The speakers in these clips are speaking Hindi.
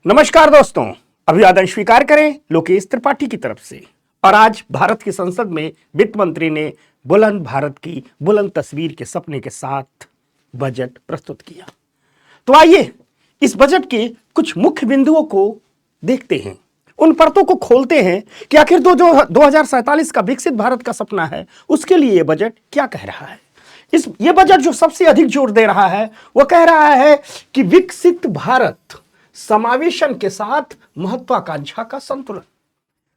नमस्कार दोस्तों, अभिवादन स्वीकार करें लोकेश त्रिपाठी की तरफ से। और आज भारत की संसद में वित्त मंत्री ने बुलंद भारत की बुलंद तस्वीर के सपने के साथ बजट प्रस्तुत किया। तो आइए इस बजट के कुछ मुख्य बिंदुओं को देखते हैं, उन परतों को खोलते हैं कि आखिर 2047 का विकसित भारत का सपना है, उसके लिए यह बजट क्या कह रहा है। ये बजट जो सबसे अधिक जोर दे रहा है वह कह रहा है कि विकसित भारत समावेशन के साथ महत्वाकांक्षा का संतुलन।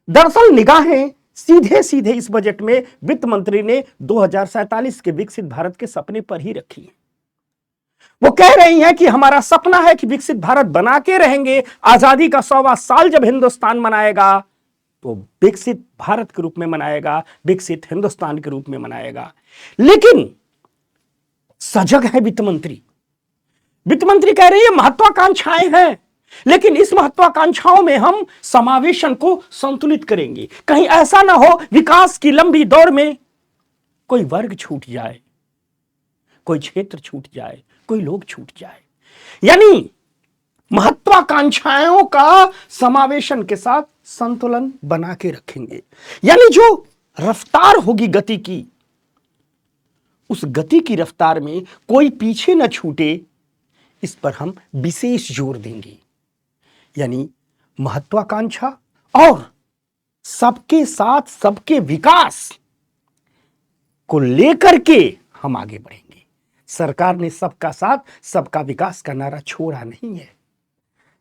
दरअसल निगाहें सीधे सीधे इस बजट में वित्त मंत्री ने 2047 के विकसित भारत के सपने पर ही रखी है। वो कह रही हैं कि हमारा सपना है कि विकसित भारत बना के रहेंगे। आजादी का 100वां साल जब हिंदुस्तान मनाएगा तो विकसित भारत के रूप में मनाएगा, विकसित हिंदुस्तान के रूप में मनाएगा। लेकिन सजग है वित्त मंत्री। वित्त मंत्री कह रही है महत्वाकांक्षाएं हैं, लेकिन इस महत्वाकांक्षाओं में हम समावेशन को संतुलित करेंगे। कहीं ऐसा ना हो विकास की लंबी दौड़ में कोई वर्ग छूट जाए, कोई क्षेत्र छूट जाए, कोई लोग छूट जाए। यानी महत्वाकांक्षाओं का समावेशन के साथ संतुलन बना के रखेंगे। यानी जो रफ्तार होगी गति की, उस गति की रफ्तार में कोई पीछे न छूटे, इस पर हम विशेष जोर देंगे। यानी महत्वाकांक्षा और सबके साथ सबके विकास को लेकर के हम आगे बढ़ेंगे। सरकार ने सबका साथ सबका विकास का नारा छोड़ा नहीं है।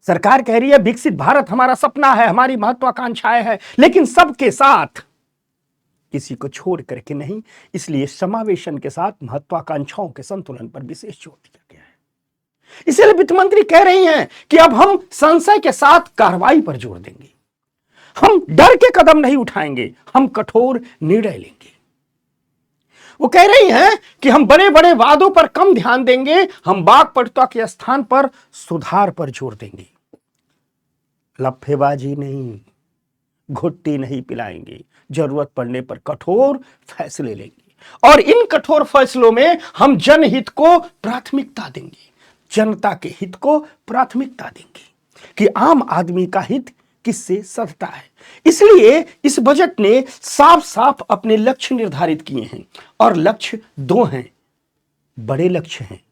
सरकार कह रही है विकसित भारत हमारा सपना है, हमारी महत्वाकांक्षाएं है, लेकिन सबके साथ, किसी को छोड़ करके नहीं। इसलिए समावेशन के साथ महत्वाकांक्षाओं के संतुलन पर विशेष जोर दिया गया है। इसलिए वित्त मंत्री कह रही हैं कि अब हम संशय के साथ कार्रवाई पर जोर देंगे। हम डर के कदम नहीं उठाएंगे, हम कठोर निर्णय लेंगे। वो कह रही हैं कि हम बड़े बड़े वादों पर कम ध्यान देंगे, हम वाकपटुता के स्थान पर सुधार पर जोर देंगे। लफ्फेबाजी नहीं, घुट्टी नहीं पिलाएंगे, जरूरत पड़ने पर कठोर फैसले लेंगे। और इन कठोर फैसलों में हम जनहित को प्राथमिकता देंगे, जनता के हित को प्राथमिकता देंगे कि आम आदमी का हित किससे सधता है। इसलिए इस बजट ने साफ साफ अपने लक्ष्य निर्धारित किए हैं, और लक्ष्य दो हैं, बड़े लक्ष्य हैं।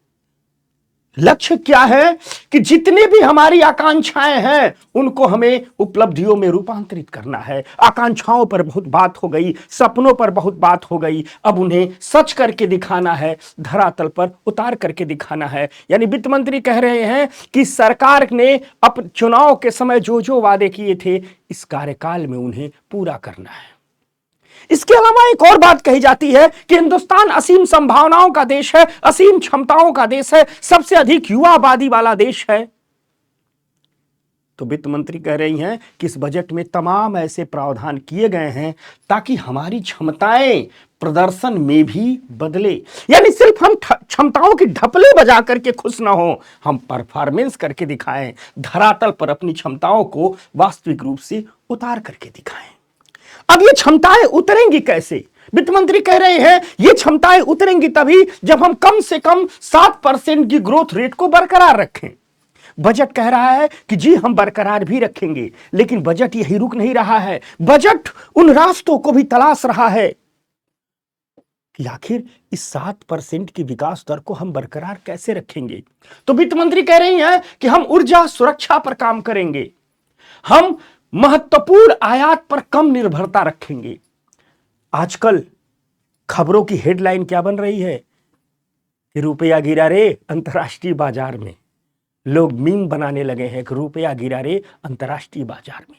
लक्ष्य क्या है कि जितने भी हमारी आकांक्षाएं हैं उनको हमें उपलब्धियों में रूपांतरित करना है। आकांक्षाओं पर बहुत बात हो गई, सपनों पर बहुत बात हो गई, अब उन्हें सच करके दिखाना है, धरातल पर उतार करके दिखाना है। यानी वित्त मंत्री कह रहे हैं कि सरकार ने अब चुनाव के समय जो जो वादे किए थे, इस कार्यकाल में उन्हें पूरा करना है। इसके अलावा एक और बात कही जाती है कि हिंदुस्तान असीम संभावनाओं का देश है, असीम क्षमताओं का देश है, सबसे अधिक युवा आबादी वाला देश है। तो वित्त मंत्री कह रही हैं कि इस बजट में तमाम ऐसे प्रावधान किए गए हैं ताकि हमारी क्षमताएं प्रदर्शन में भी बदले। यानी सिर्फ हम क्षमताओं की ढपले बजा करके खुश ना हो, हम परफॉर्मेंस करके दिखाएं, धरातल पर अपनी क्षमताओं को वास्तविक रूप से उतार करके दिखाएं। अब ये क्षमताएं उतरेंगी कैसे? वित्त मंत्री कह रहे हैं ये क्षमताएं उतरेंगी तभी जब हम कम से कम 7% की ग्रोथ रेट को बरकरार रखें। बजट कह रहा है कि जी हम बरकरार भी रखेंगे, लेकिन बजट यही रुक नहीं रहा है। बजट उन रास्तों को भी तलाश रहा है कि आखिर इस 7% की विकास दर को हम बरकरार कैसे रखेंगे। तो वित्त मंत्री कह रही हैं कि हम ऊर्जा सुरक्षा पर काम करेंगे, हम महत्वपूर्ण आयात पर कम निर्भरता रखेंगे। आजकल खबरों की हेडलाइन क्या बन रही है कि रुपया गिरा रे अंतर्राष्ट्रीय बाजार में। लोग मीम बनाने लगे हैं कि रुपया गिरा रे अंतर्राष्ट्रीय बाजार में।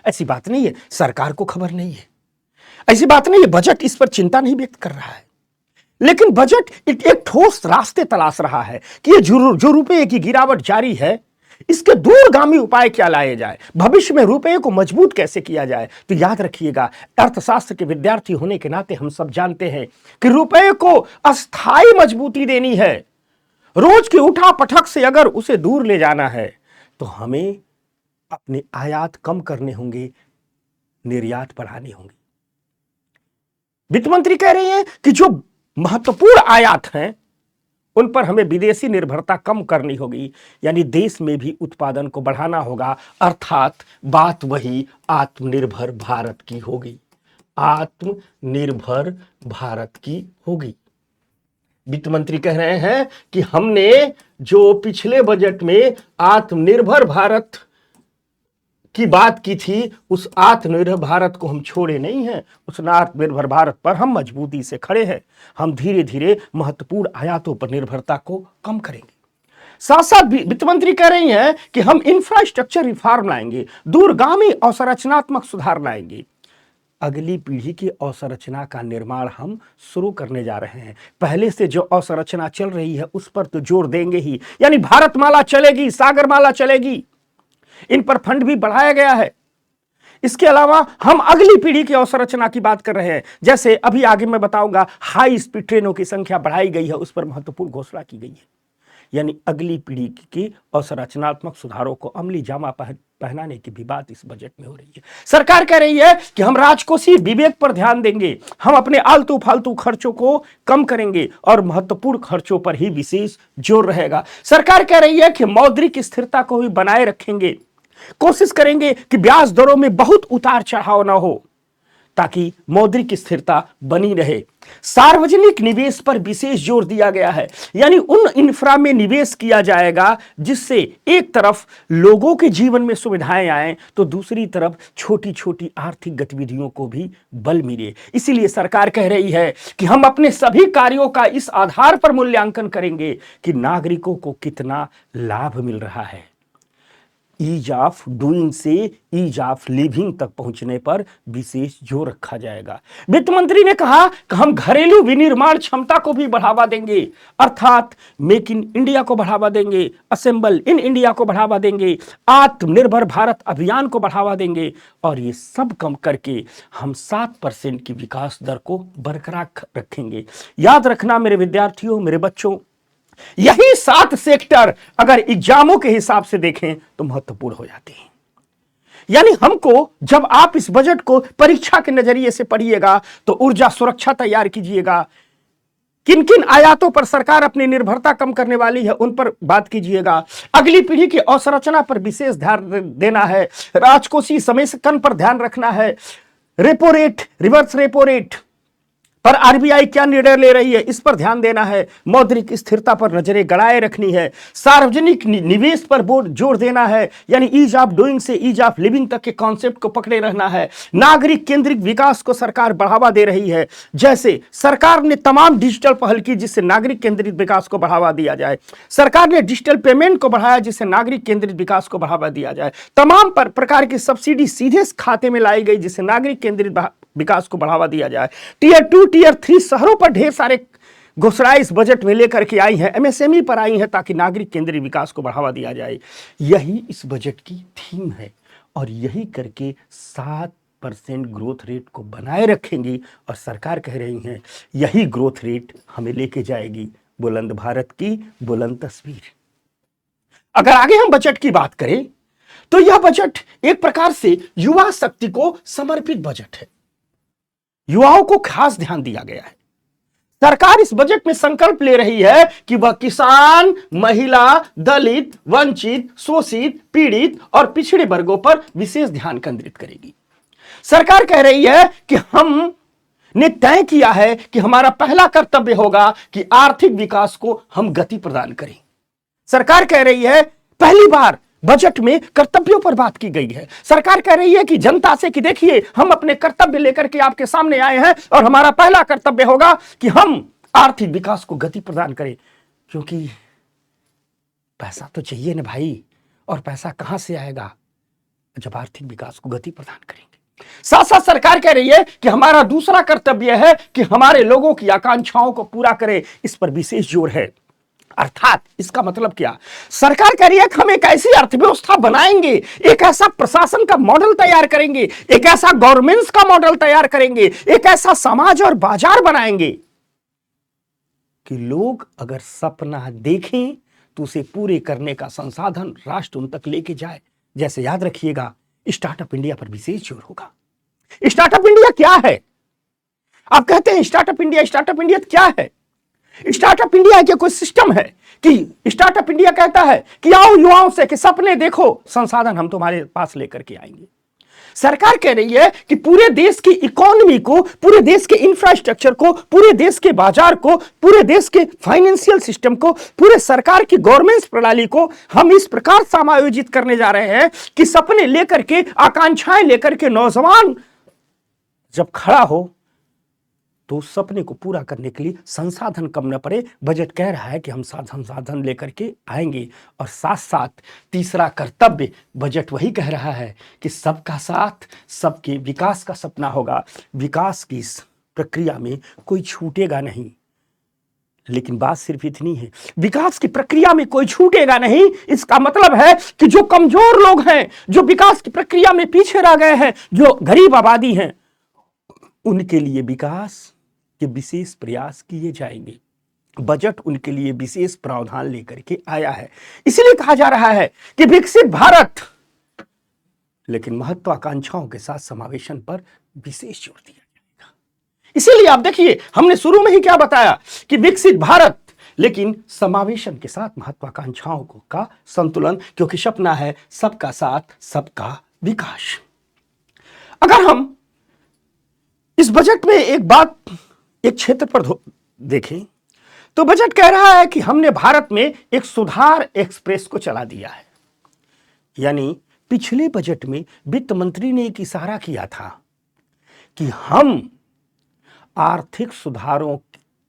ऐसी बात नहीं है, सरकार को खबर नहीं है, ऐसी बात नहीं है, बजट इस पर चिंता नहीं व्यक्त कर रहा है। लेकिन बजट एक ठोस रास्ते तलाश रहा है कि ये जो रुपये की गिरावट जारी है, इसके दूरगामी उपाय क्या लाए जाए, भविष्य में रुपये को मजबूत कैसे किया जाए। तो याद रखिएगा, अर्थशास्त्र के विद्यार्थी होने के नाते हम सब जानते हैं कि रुपये को अस्थायी मजबूती देनी है। रोज की उठा पटक से अगर उसे दूर ले जाना है तो हमें अपने आयात कम करने होंगे, निर्यात बढ़ाने होंगे। वित्त मंत्री कह रहे हैं कि जो महत्वपूर्ण आयात हैं उन पर हमें विदेशी निर्भरता कम करनी होगी, यानी देश में भी उत्पादन को बढ़ाना होगा, अर्थात बात वही आत्मनिर्भर भारत की होगी, आत्मनिर्भर भारत की होगी। वित्त मंत्री कह रहे हैं कि हमने जो पिछले बजट में आत्मनिर्भर भारत की बात की थी, उस आत्मनिर्भर भारत को हम छोड़े नहीं हैं, उस आत्मनिर्भर भारत पर हम मजबूती से खड़े हैं। हम धीरे धीरे महत्वपूर्ण आयातों पर निर्भरता को कम करेंगे। साथ साथ वित्त मंत्री कह रही हैं कि हम इंफ्रास्ट्रक्चर रिफॉर्म लाएंगे, दूरगामी अवसंरचनात्मक सुधार लाएंगे। अगली पीढ़ी की अवसंरचना का निर्माण हम शुरू करने जा रहे हैं। पहले से जो अवसंरचना चल रही है उस पर तो जोर देंगे ही, यानी भारतमाला चलेगी, सागरमाला चलेगी, इन पर फंड भी बढ़ाया गया है। इसके अलावा हम अगली पीढ़ी की अवसंरचना की बात कर रहे हैं, जैसे अभी आगे मैं बताऊंगा, हाई स्पीड ट्रेनों की संख्या बढ़ाई गई है, उस पर महत्वपूर्ण घोषणा की गई है। यानी अगली पीढ़ी की अवसंरचनात्मक सुधारों को अमली जामा पहनाने की भी बात इस बजट में हो रही है। सरकार कह रही है कि हम राजकोषीय विवेक पर ध्यान देंगे, हम अपने आलतू फालतू खर्चों को कम करेंगे और महत्वपूर्ण खर्चों पर ही विशेष जोर रहेगा। सरकार कह रही है कि मौद्रिक स्थिरता को भी बनाए रखेंगे, कोशिश करेंगे कि ब्याज दरों में बहुत उतार चढ़ाव ना हो, ताकि मौद्रिक स्थिरता बनी रहे। सार्वजनिक निवेश पर विशेष जोर दिया गया है, यानी उन इंफ्रा में निवेश किया जाएगा जिससे एक तरफ लोगों के जीवन में सुविधाएं आए, तो दूसरी तरफ छोटी छोटी आर्थिक गतिविधियों को भी बल मिले। इसीलिए सरकार कह रही है कि हम अपने सभी कार्यों का इस आधार पर मूल्यांकन करेंगे कि नागरिकों को कितना लाभ मिल रहा है। ईज ऑफ डूइंग से ईज ऑफ लिविंग तक पहुंचने पर विशेष जोर रखा जाएगा। वित्त मंत्री ने कहा कि हम घरेलू विनिर्माण क्षमता को भी बढ़ावा देंगे, अर्थात मेक इन इंडिया को बढ़ावा देंगे, असेंबल इन इंडिया को बढ़ावा देंगे, आत्मनिर्भर भारत अभियान को बढ़ावा देंगे, और ये सब कम करके हम 7% की विकास दर को बरकरार रखेंगे। याद रखना मेरे विद्यार्थियों, मेरे बच्चों, यही 7 सेक्टर अगर एग्जामों के हिसाब से देखें तो महत्वपूर्ण हो जाते हैं। यानी हमको, जब आप इस बजट को परीक्षा के नजरिए से पढ़िएगा तो ऊर्जा सुरक्षा तैयार कीजिएगा, किन किन आयातों पर सरकार अपनी निर्भरता कम करने वाली है उन पर बात कीजिएगा, अगली पीढ़ी की अवसंरचना पर विशेष ध्यान देना है, राजकोषीय समेकन पर ध्यान रखना है, repo rate, reverse repo rate पर आरबीआई क्या निर्णय ले रही है इस पर ध्यान देना है, मौद्रिक स्थिरता पर नजरें गड़ाए रखनी है, सार्वजनिक निवेश पर जोर देना है, यानी ईज ऑफ डूइंग से ईज ऑफ लिविंग तक के कॉन्सेप्ट को पकड़े रहना है। नागरिक केंद्रित विकास को सरकार बढ़ावा दे रही है, जैसे सरकार ने तमाम डिजिटल पहल की जिससे नागरिक केंद्रित विकास को बढ़ावा दिया जाए, सरकार ने डिजिटल पेमेंट को बढ़ाया जिससे नागरिक केंद्रित विकास को बढ़ावा दिया जाए, तमाम प्रकार की सब्सिडी सीधे खाते में लाई गई जिससे नागरिक केंद्रित विकास को बढ़ावा दिया जाए। टियर 2 टियर 3 शहरों पर ढेर सारे घोषणाएं इस बजट में लेकर के आई हैं, एमएसएमई पर आई हैं, ताकि नागरिक केंद्रीय विकास को बढ़ावा दिया जाए। यही इस बजट की थीम है और यही करके 7% ग्रोथ रेट को बनाए रखेंगी और सरकार कह रही है यही ग्रोथ रेट हमें लेके जाएगी बुलंद भारत की बुलंद तस्वीर। अगर आगे हम बजट की बात करें तो यह बजट एक प्रकार से युवा शक्ति को समर्पित बजट है। युवाओं को खास ध्यान दिया गया है। सरकार इस बजट में संकल्प ले रही है कि वह किसान, महिला, दलित, वंचित, शोषित, पीड़ित और पिछड़े वर्गों पर विशेष ध्यान केंद्रित करेगी। सरकार कह रही है कि हमने तय किया है कि हमारा पहला कर्तव्य होगा कि आर्थिक विकास को हम गति प्रदान करें। सरकार कह रही है, पहली बार बजट में कर्तव्यों पर बात की गई है। सरकार कह रही है कि जनता से कि देखिए हम अपने कर्तव्य लेकर के आपके सामने आए हैं और हमारा पहला कर्तव्य होगा कि हम आर्थिक विकास को गति प्रदान करें, क्योंकि पैसा तो चाहिए ना भाई, और पैसा कहां से आएगा जब आर्थिक विकास को गति प्रदान करेंगे। साथ साथ सरकार कह रही है कि हमारा दूसरा कर्तव्य है कि हमारे लोगों की आकांक्षाओं को पूरा करें, इस पर विशेष जोर है। अर्थात इसका मतलब क्या, सरकार कह रही है कि हम एक ऐसी अर्थव्यवस्था बनाएंगे, एक ऐसा प्रशासन का मॉडल तैयार करेंगे, एक ऐसा गवर्नेंस का मॉडल तैयार करेंगे, एक ऐसा समाज और बाजार बनाएंगे कि लोग अगर सपना देखें तो उसे पूरे करने का संसाधन राष्ट्र उन तक लेके जाए। जैसे याद रखिएगा, स्टार्टअप इंडिया पर विशेष जोर होगा। स्टार्टअप इंडिया क्या है? आप कहते हैं स्टार्टअप इंडिया क्या है? स्टार्टअप इंडिया के कोई सिस्टम है कि स्टार्टअप इंडिया कहता है कि आओ युवाओं से कि सपने देखो, संसाधन हम तुम्हारे पास लेकर के आएंगे। सरकार कह रही है कि पूरे देश की इकोनॉमी को, पूरे देश के इंफ्रास्ट्रक्चर को, पूरे देश के बाजार को, पूरे देश के फाइनेंशियल सिस्टम को, पूरे सरकार की गवर्नेंस प्रणाली को हम इस प्रकार समायोजित करने जा रहे हैं कि सपने लेकर के, आकांक्षाएं लेकर के नौजवान जब खड़ा हो तो उस सपने को पूरा करने के लिए संसाधन कम न पड़े। बजट कह रहा है कि हम संसाधन लेकर के आएंगे। और साथ साथ तीसरा कर्तव्य बजट वही कह रहा है कि सबका साथ, सबके विकास का सपना होगा। विकास की इस प्रक्रिया में कोई छूटेगा नहीं। लेकिन बात सिर्फ इतनी है, विकास की प्रक्रिया में कोई छूटेगा नहीं, इसका मतलब है कि जो कमजोर लोग हैं, जो विकास की प्रक्रिया में पीछे रह गए हैं, जो गरीब आबादी हैं, उनके लिए विकास के विशेष प्रयास किए जाएंगे। बजट उनके लिए विशेष प्रावधान लेकर के आया है। इसलिए कहा जा रहा है कि विकसित भारत, लेकिन महत्वाकांक्षाओं के साथ समावेशन पर विशेष जोर दिया जाएगा। इसीलिए आप देखिए, हमने शुरू में ही क्या बताया कि विकसित भारत, लेकिन समावेशन के साथ महत्वाकांक्षाओं का संतुलन, क्योंकि सपना है सबका साथ, सबका विकास। अगर हम इस बजट में एक बात, एक क्षेत्र पर देखें तो बजट कह रहा है कि हमने भारत में एक सुधार एक्सप्रेस को चला दिया है। यानी पिछले बजट में वित्त मंत्री ने एक इशारा किया था कि हम आर्थिक सुधारों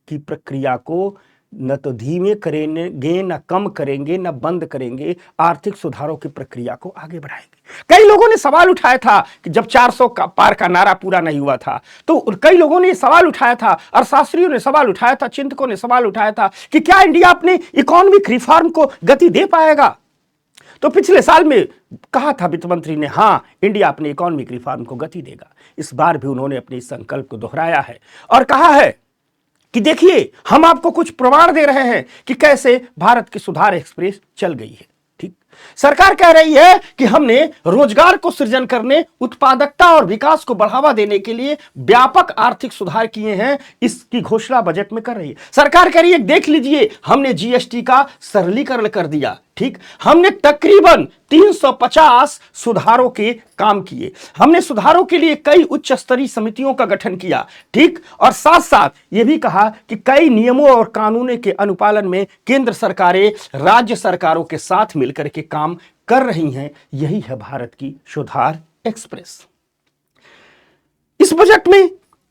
की प्रक्रिया को न तो धीमे करेंगे, न कम करेंगे, न बंद करेंगे, आर्थिक सुधारों की प्रक्रिया को आगे बढ़ाएंगे। कई लोगों ने सवाल उठाया था कि जब 400 का पार का नारा पूरा नहीं हुआ था तो कई लोगों ने सवाल उठाया था, अर्थशास्त्रियों ने सवाल उठाया था, चिंतकों ने सवाल उठाया था कि क्या इंडिया अपने इकोनॉमिक रिफॉर्म को गति दे पाएगा। तो पिछले साल में कहा था वित्त मंत्री ने, हां, इंडिया अपने इकोनॉमिक रिफॉर्म को गति देगा। इस बार भी उन्होंने अपने इस संकल्प को दोहराया है और कहा है कि देखिए, हम आपको कुछ प्रमाण दे रहे हैं कि कैसे भारत की सुधार एक्सप्रेस चल गई है। ठीक, सरकार कह रही है कि हमने रोजगार को सृजन करने, उत्पादकता और विकास को बढ़ावा देने के लिए व्यापक आर्थिक सुधार किए हैं। इसकी घोषणा बजट में कर रही है। सरकार कह रही है, देख लीजिए, हमने जीएसटी का सरलीकरण कर दिया। ठीक, हमने तकरीबन 350 सुधारों के काम किए। हमने सुधारों के लिए कई उच्च स्तरीय समितियों का गठन किया। ठीक, और साथ साथ यह भी कहा कि कई नियमों और कानूनों के अनुपालन में केंद्र सरकारें राज्य सरकारों के साथ मिलकर के काम कर रही हैं। यही है भारत की सुधार एक्सप्रेस। इस बजट में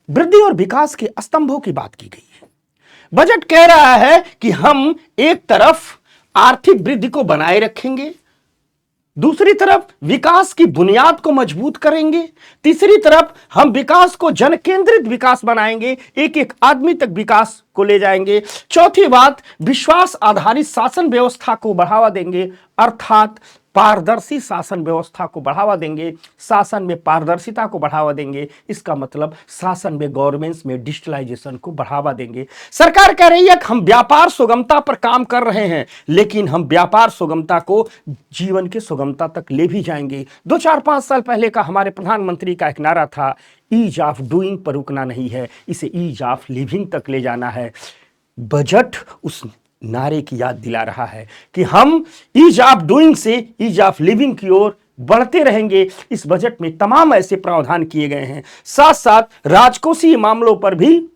वृद्धि और विकास के स्तंभों की बात की गई है। बजट कह रहा है कि हम एक तरफ आर्थिक वृद्धि को बनाए रखेंगे, दूसरी तरफ विकास की बुनियाद को मजबूत करेंगे, तीसरी तरफ हम विकास को जन केंद्रित विकास बनाएंगे, एक एक आदमी तक विकास को ले जाएंगे, चौथी बात, विश्वास आधारित शासन व्यवस्था को बढ़ावा देंगे, अर्थात पारदर्शी शासन व्यवस्था को बढ़ावा देंगे, शासन में पारदर्शिता को बढ़ावा देंगे। इसका मतलब शासन में, गवर्नेंस में डिजिटलाइजेशन को बढ़ावा देंगे। सरकार कह रही है कि हम व्यापार सुगमता पर काम कर रहे हैं, लेकिन हम व्यापार सुगमता को जीवन की सुगमता तक ले भी जाएंगे। 2-4-5 साल पहले का हमारे प्रधानमंत्री का एक नारा था, ईज ऑफ डूइंग पर रुकना नहीं है, इसे ईज ऑफ लिविंग तक ले जाना है। बजट उस नारे की याद दिला रहा है कि हम ईज ऑफ डूइंग से ईज ऑफ लिविंग की ओर बढ़ते रहेंगे। इस बजट में तमाम ऐसे प्रावधान किए गए हैं। साथ साथ राजकोषीय मामलों पर भी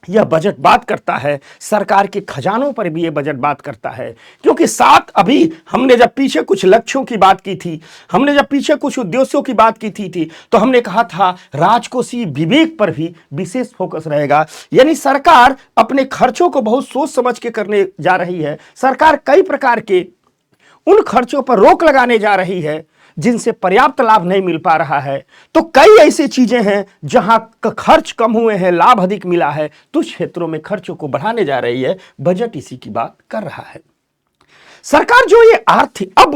यह बजट बात करता है, सरकार के खजानों पर भी यह बजट बात करता है। क्योंकि साथ अभी हमने जब पीछे कुछ लक्ष्यों की बात की थी, हमने जब पीछे कुछ उद्देश्यों की बात की थी तो हमने कहा था राजकोषीय विवेक पर भी विशेष फोकस रहेगा। यानी सरकार अपने खर्चों को बहुत सोच समझ के करने जा रही है। सरकार कई प्रकार के उन खर्चों पर रोक लगाने जा रही है जिनसे पर्याप्त लाभ नहीं मिल पा रहा है। तो कई ऐसी चीजें हैं जहां खर्च कम हुए हैं, लाभ अधिक मिला है, तो क्षेत्रों में खर्चों को बढ़ाने जा रही है। बजट इसी की बात कर रहा है। सरकार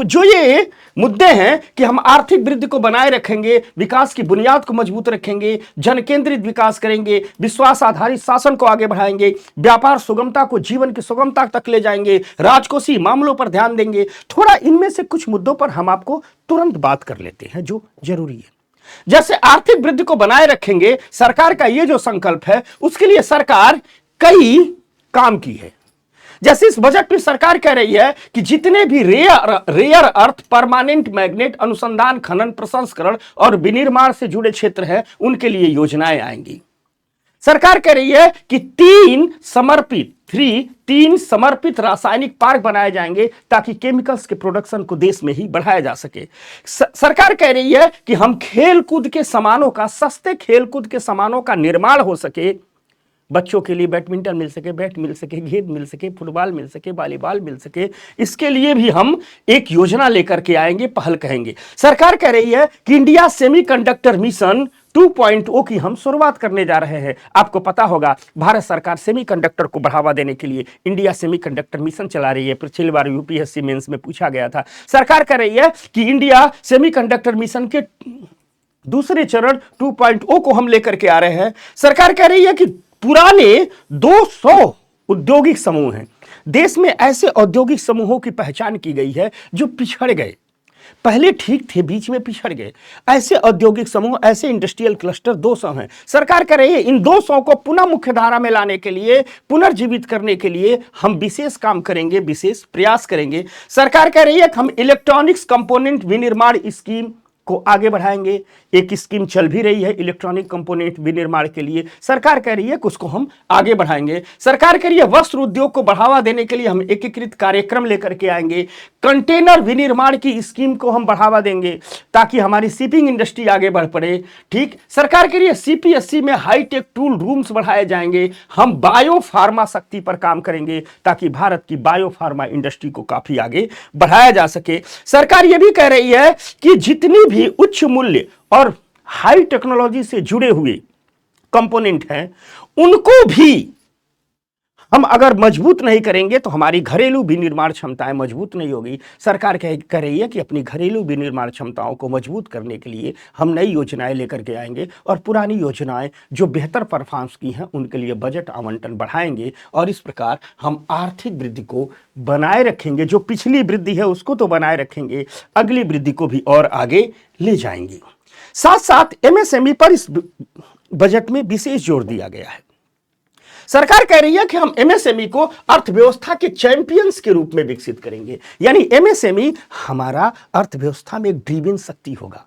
जो ये मुद्दे हैं कि हम आर्थिक वृद्धि को बनाए रखेंगे, विकास की बुनियाद को मजबूत रखेंगे, जन केंद्रित विकास करेंगे, विश्वास आधारित शासन को आगे बढ़ाएंगे, व्यापार सुगमता को जीवन की सुगमता तक ले जाएंगे, राजकोषीय मामलों पर ध्यान देंगे। थोड़ा इनमें से कुछ मुद्दों पर हम आपको तुरंत बात कर लेते हैं जो जरूरी है। जैसे आर्थिक वृद्धि को बनाए रखेंगे, सरकार का ये जो संकल्प है, उसके लिए सरकार कई काम की है। जैसे इस बजट में सरकार कह रही है कि जितने भी रेयर अर्थ, परमानेंट मैग्नेट, अनुसंधान, खनन, प्रसंस्करण और विनिर्माण से जुड़े क्षेत्र हैं, उनके लिए योजनाएं आएंगी। सरकार कह रही है कि तीन समर्पित रासायनिक पार्क बनाए जाएंगे ताकि केमिकल्स के प्रोडक्शन को देश में ही बढ़ाया जा सके। सरकार कह रही है कि हम खेलकूद के सामानों का, सस्ते खेलकूद के सामानों का निर्माण हो सके, बच्चों के लिए बैडमिंटन मिल सके, बैट मिल सके, गेंद मिल सके, फुटबॉल मिल सके, वॉलीबॉल मिल सके, इसके लिए भी हम एक योजना लेकर के आएंगे, पहल कहेंगे। सरकार कह रही है कि इंडिया सेमीकंडक्टर मिशन 2.0 की हम शुरुआत करने जा रहे हैं। आपको पता होगा भारत सरकार सेमीकंडक्टर को बढ़ावा देने के लिए इंडिया सेमीकंडक्टर मिशन चला रही है। पिछली बार यूपीएससी मेंस में पूछा गया था। सरकार कह रही है कि इंडिया सेमीकंडक्टर मिशन के दूसरे चरण 2.0 को हम लेकर के आ रहे हैं। सरकार कह रही है कि पुराने 200 औद्योगिक समूह हैं, देश में ऐसे औद्योगिक समूहों की पहचान की गई है जो पिछड़ गए, पहले ठीक थे, बीच में पिछड़ गए। ऐसे औद्योगिक समूह, ऐसे इंडस्ट्रियल क्लस्टर 200 हैं। सरकार कह रही है इन 200 को पुनः मुख्य धारा में लाने के लिए, पुनर्जीवित करने के लिए हम विशेष काम करेंगे, विशेष प्रयास करेंगे। सरकार कह रही है कि हम इलेक्ट्रॉनिक्स कंपोनेंट विनिर्माण स्कीम को आगे बढ़ाएंगे। एक स्कीम चल भी रही है इलेक्ट्रॉनिक कंपोनेंट विनिर्माण के लिए, सरकार कह रही है कि उसको हम आगे बढ़ाएंगे। सरकार कह रही है वस्त्र उद्योग को बढ़ावा देने के लिए हम एकीकृत कार्यक्रम लेकर के आएंगे। कंटेनर विनिर्माण की स्कीम को हम बढ़ावा देंगे ताकि हमारी शिपिंग इंडस्ट्री आगे बढ़ पड़े। ठीक, सरकार कह रही है सीपीएससी में हाईटेक टूल रूम्स बढ़ाए जाएंगे। हम बायो फार्मा शक्ति पर काम करेंगे ताकि भारत की बायो फार्मा इंडस्ट्री को काफी आगे बढ़ाया जा सके। सरकार यह भी कह रही है कि जितनी भी उच्च मूल्य और हाई टेक्नोलॉजी से जुड़े हुए कंपोनेंट हैं, उनको भी हम अगर मजबूत नहीं करेंगे तो हमारी घरेलू विनिर्माण क्षमताएं मजबूत नहीं होगी। सरकार कह रही है कि अपनी घरेलू विनिर्माण क्षमताओं को मजबूत करने के लिए हम नई योजनाएं लेकर के आएंगे और पुरानी योजनाएं जो बेहतर परफॉर्मेंस की हैं उनके लिए बजट आवंटन बढ़ाएंगे और इस प्रकार हम आर्थिक वृद्धि को बनाए रखेंगे। जो पिछली वृद्धि है उसको तो बनाए रखेंगे, अगली वृद्धि को भी और आगे ले जाएंगे। साथ साथ एमएसएमई पर इस बजट में विशेष जोर दिया गया है। सरकार कह रही है कि हम एमएसएमई को अर्थव्यवस्था के चैंपियंस के रूप में विकसित करेंगे, यानी एमएसएमई हमारा अर्थव्यवस्था में एक ड्रीविंग शक्ति होगा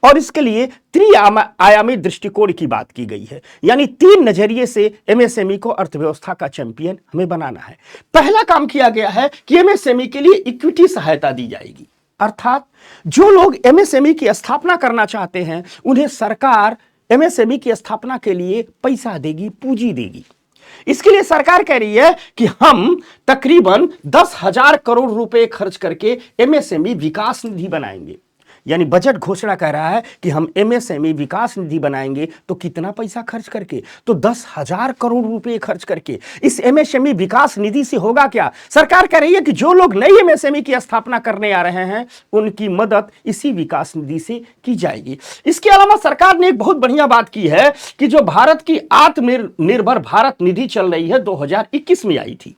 और इसके लिए त्रिआयामी दृष्टिकोण की बात की गई है, यानी 3 नजरिए से एमएसएमई को अर्थव्यवस्था का चैंपियन हमें बनाना है। पहला काम किया गया है कि एमएसएमई के लिए इक्विटी सहायता दी जाएगी, अर्थात जो लोग एमएसएमई की स्थापना करना चाहते हैं उन्हें सरकार एमएसएमई की स्थापना के लिए पैसा देगी, पूंजी देगी। इसके लिए सरकार कह रही है कि हम तकरीबन 10,000 करोड़ रुपए खर्च करके एमएसएमई विकास निधि बनाएंगे। यानी बजट घोषणा कह रहा है कि हम एमएसएमई विकास निधि बनाएंगे तो कितना पैसा खर्च करके, तो 10,000 करोड़ रुपए खर्च करके। इस एमएसएमई विकास निधि से होगा क्या? सरकार कह रही है कि जो लोग नई एमएसएमई की स्थापना करने आ रहे हैं उनकी मदद इसी विकास निधि से की जाएगी। इसके अलावा सरकार ने एक बहुत बढ़िया बात की है कि जो भारत की आत्मनिर्भर भारत निधि चल रही है 2021 में आई थी,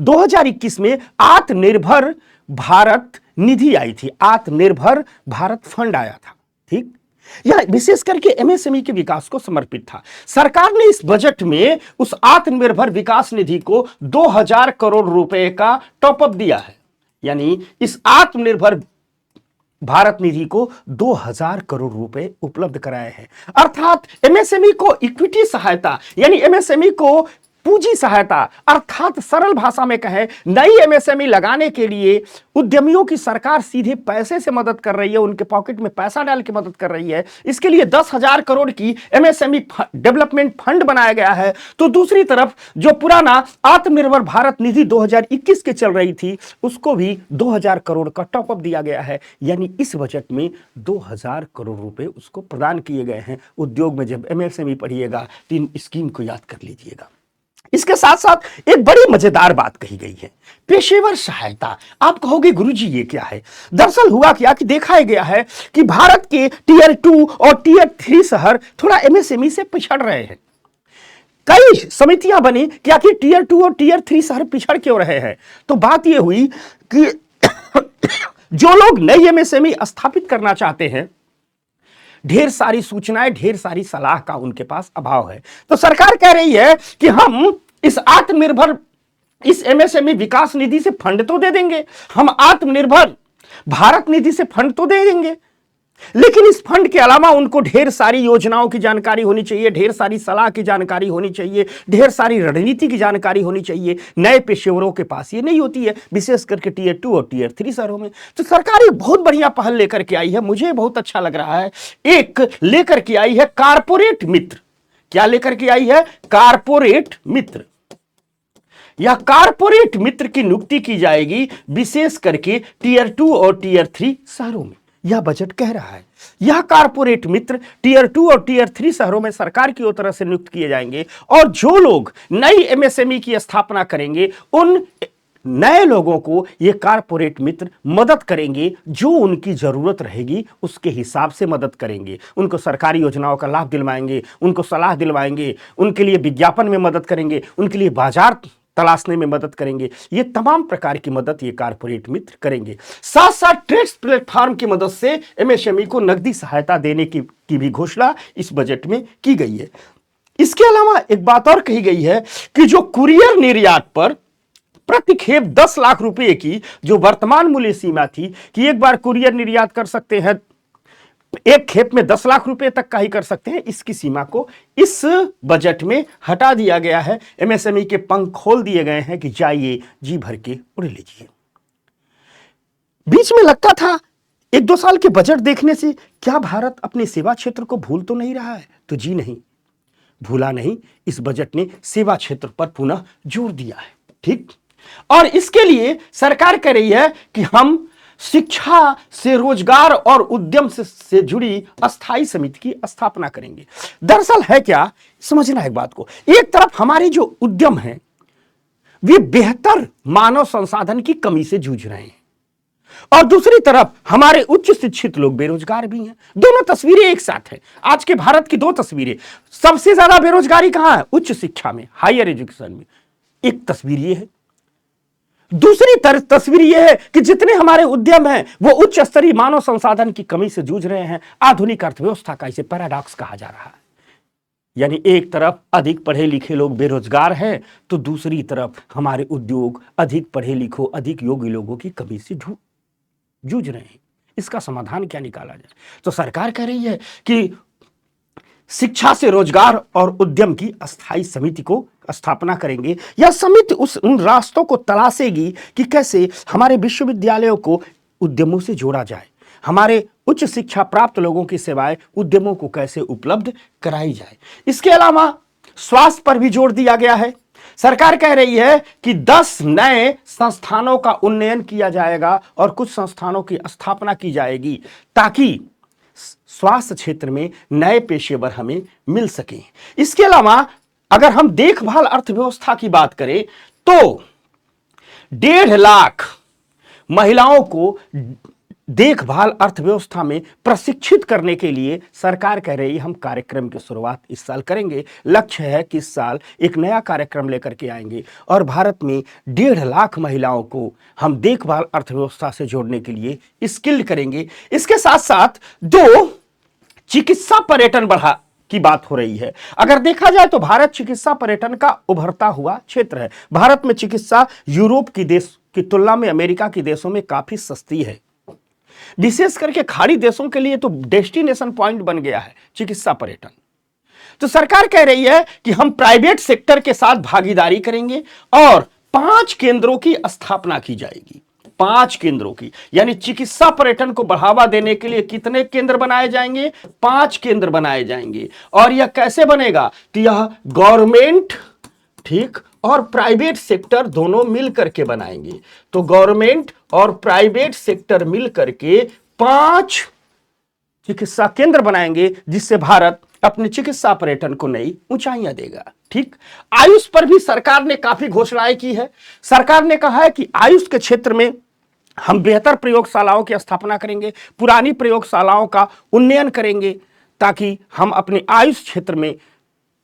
2021 में आत्मनिर्भर भारत निधि आई थी, आत्मनिर्भर भारत फंड आया था। ठीक, यह विशेष करके एमएसएमई के विकास को समर्पित था। सरकार ने इस बजट में उस आत्मनिर्भर विकास निधि को 2,000 करोड़ रुपए का टॉपअप दिया है, यानी इस आत्मनिर्भर भारत निधि को 2,000 करोड़ रुपए उपलब्ध कराए हैं। अर्थात एमएसएमई को इक्विटी सहायता, यानी एमएसएमई को पूंजी सहायता, अर्थात सरल भाषा में कहें नई एमएसएमई लगाने के लिए उद्यमियों की सरकार सीधे पैसे से मदद कर रही है, उनके पॉकेट में पैसा डाल के मदद कर रही है। इसके लिए 10,000 करोड़ की एमएसएमई डेवलपमेंट फंड बनाया गया है। तो दूसरी तरफ जो पुराना आत्मनिर्भर भारत निधि 2021 के चल रही थी उसको भी 2,000 करोड़ का टॉपअप दिया गया है, यानी इस बजट में 2,000 करोड़ रुपए उसको प्रदान किए गए हैं। उद्योग में जब एमएसएमई पढ़िएगा तो इन स्कीम को याद कर लीजिएगा। इसके साथ साथ एक बड़ी मजेदार बात कही गई है, पेशेवर सहायता। आप कहोगे गुरुजी ये क्या है? दरअसल हुआ क्या कि देखा गया है कि भारत के टीयर 2 और टीयर 3 शहर थोड़ा एमएसएमई से पिछड़ रहे हैं। कई समितियां बनी कि आखिर टीयर 2 और टीयर 3 शहर पिछड़ क्यों रहे हैं। तो बात यह हुई कि जो लोग नई एमएसएमई स्थापित करना चाहते हैं, ढेर सारी सूचनाएं, ढेर सारी सलाह का उनके पास अभाव है। तो सरकार कह रही है कि हम इस आत्मनिर्भर इस एमएसएमई विकास निधि से फंड तो दे देंगे, हम आत्मनिर्भर भारत निधि से फंड तो दे देंगे, लेकिन इस फंड के अलावा उनको ढेर सारी योजनाओं की जानकारी होनी चाहिए, ढेर सारी सलाह की जानकारी होनी चाहिए, ढेर सारी रणनीति की जानकारी होनी चाहिए। नए पेशेवरों के पास ये नहीं होती है, विशेष करके टीयर 2 और टीयर 3 शहरों में। तो सरकार एक बहुत बढ़िया पहल लेकर के आई है, मुझे बहुत अच्छा लग रहा है। एक लेकर के आई है कारपोरेट मित्र। क्या लेकर के आई है? कारपोरेट मित्र। या कारपोरेट मित्र की नियुक्ति की जाएगी विशेष करके टीयर 2 और टीयर 3 शहरों में। यह बजट कह रहा है यह कारपोरेट मित्र टीयर 2 और टीयर 3 शहरों में सरकार की ओर तरफ से नियुक्त किए जाएंगे, और जो लोग नई एमएसएमई की स्थापना करेंगे उन नए लोगों को ये कारपोरेट मित्र मदद करेंगे, जो उनकी जरूरत रहेगी उसके हिसाब से मदद करेंगे। उनको सरकारी योजनाओं का लाभ दिलवाएंगे, उनको सलाह दिलवाएंगे, उनके लिए विज्ञापन में मदद करेंगे, उनके लिए बाजार तलाशने में मदद करेंगे। ये तमाम प्रकार की मदद ये कारपोरेट मित्र करेंगे। साथ साथ ट्रेड्स प्लेटफॉर्म की मदद से एमएसएमई को नकदी सहायता देने की भी घोषणा इस बजट में की गई है। इसके अलावा एक बात और कही गई है कि जो कुरियर निर्यात पर प्रति खेप 10 लाख रुपए की जो वर्तमान मूल्य सीमा थी कि एक बार कुरियर निर्यात कर सकते हैं, एक खेप में 10 लाख रुपए तक का ही कर सकते हैं, इसकी सीमा को इस बजट में हटा दिया गया है। एमएसएमई के पंख खोल दिए गए हैं कि जाइए जी भर के उड़ लीजिए। बीच में लगता था 1-2 साल के बजट देखने से क्या भारत अपने सेवा क्षेत्र को भूल तो नहीं रहा है? तो जी नहीं, भूला नहीं। इस बजट ने सेवा क्षेत्र पर पुनः जोर दिया है। ठीक, और इसके लिए सरकार कह रही है कि हम शिक्षा से रोजगार और उद्यम से जुड़ी अस्थाई समिति की स्थापना करेंगे। दरअसल है क्या, समझना एक बात को, एक तरफ हमारे जो उद्यम हैं वे बेहतर मानव संसाधन की कमी से जूझ रहे हैं, और दूसरी तरफ हमारे उच्च शिक्षित लोग बेरोजगार भी हैं। दोनों तस्वीरें एक साथ हैं। आज के भारत की दो तस्वीरें। सबसे ज्यादा बेरोजगारी कहां है? उच्च शिक्षा में, हायर एजुकेशन में। एक तस्वीर यह है। दूसरी तस्वीर यह है कि जितने हमारे उद्यम हैं वो उच्च स्तरीय मानव संसाधन की कमी से जूझ रहे हैं। आधुनिक अर्थव्यवस्था का इसे पैराडॉक्स कहा जा रहा है। यानी एक तरफ अधिक पढ़े लिखे लोग बेरोजगार हैं, तो दूसरी तरफ हमारे उद्योग अधिक पढ़े लिखों, अधिक योग्य लोगों की कमी से जूझ रहे हैं। इसका समाधान क्या निकाला जाए? तो सरकार कह रही है कि शिक्षा से रोजगार और उद्यम की अस्थाई समिति को स्थापना करेंगे। यह समिति उन रास्तों को तलाशेगी कि कैसे हमारे विश्वविद्यालयों को उद्यमों से जोड़ा जाए, हमारे उच्च शिक्षा प्राप्त लोगों की सेवाएं उद्यमों को कैसे उपलब्ध कराई जाए। इसके अलावा स्वास्थ्य पर भी जोर दिया गया है। सरकार कह रही है कि 10 नए संस्थानों का उन्नयन किया जाएगा और कुछ संस्थानों की स्थापना की जाएगी, ताकि स्वास्थ्य क्षेत्र में नए पेशेवर हमें मिल सके। इसके अलावा अगर हम देखभाल अर्थव्यवस्था की बात करें तो 1.5 लाख महिलाओं को देखभाल अर्थव्यवस्था में प्रशिक्षित करने के लिए सरकार कह रही है हम कार्यक्रम की शुरुआत इस साल करेंगे। लक्ष्य है कि इस साल एक नया कार्यक्रम लेकर के आएंगे और भारत में 1.5 लाख महिलाओं को हम देखभाल अर्थव्यवस्था से जोड़ने के लिए स्किल्ड करेंगे। इसके साथ साथ 2 चिकित्सा पर्यटन बढ़ा की बात हो रही है। अगर देखा जाए तो भारत चिकित्सा पर्यटन का उभरता हुआ क्षेत्र है। भारत में चिकित्सा यूरोप की देश की तुलना में अमेरिका के देशों में काफी सस्ती है। विशेष करके खाड़ी देशों के लिए तो डेस्टिनेशन पॉइंट बन गया है चिकित्सा पर्यटन। तो सरकार कह रही है कि हम प्राइवेट सेक्टर के साथ भागीदारी करेंगे और 5 केंद्रों की स्थापना की जाएगी। 5 केंद्रों की, यानी चिकित्सा पर्यटन को बढ़ावा देने के लिए कितने केंद्र बनाए जाएंगे? 5 केंद्र बनाए जाएंगे। और यह कैसे बनेगा? तो यह गवर्नमेंट, ठीक, और प्राइवेट सेक्टर दोनों मिल करके बनाएंगे। तो गवर्नमेंट और प्राइवेट सेक्टर मिल करके 5 चिकित्सा केंद्र बनाएंगे, जिससे भारत अपने चिकित्सा पर्यटन को नई ऊंचाइयां देगा। ठीक, आयुष पर भी सरकार ने काफी घोषणाएं की है। सरकार ने कहा है कि आयुष के क्षेत्र में हम बेहतर प्रयोगशालाओं की स्थापना करेंगे, पुरानी प्रयोगशालाओं का उन्नयन करेंगे, ताकि हम अपने आयुष क्षेत्र में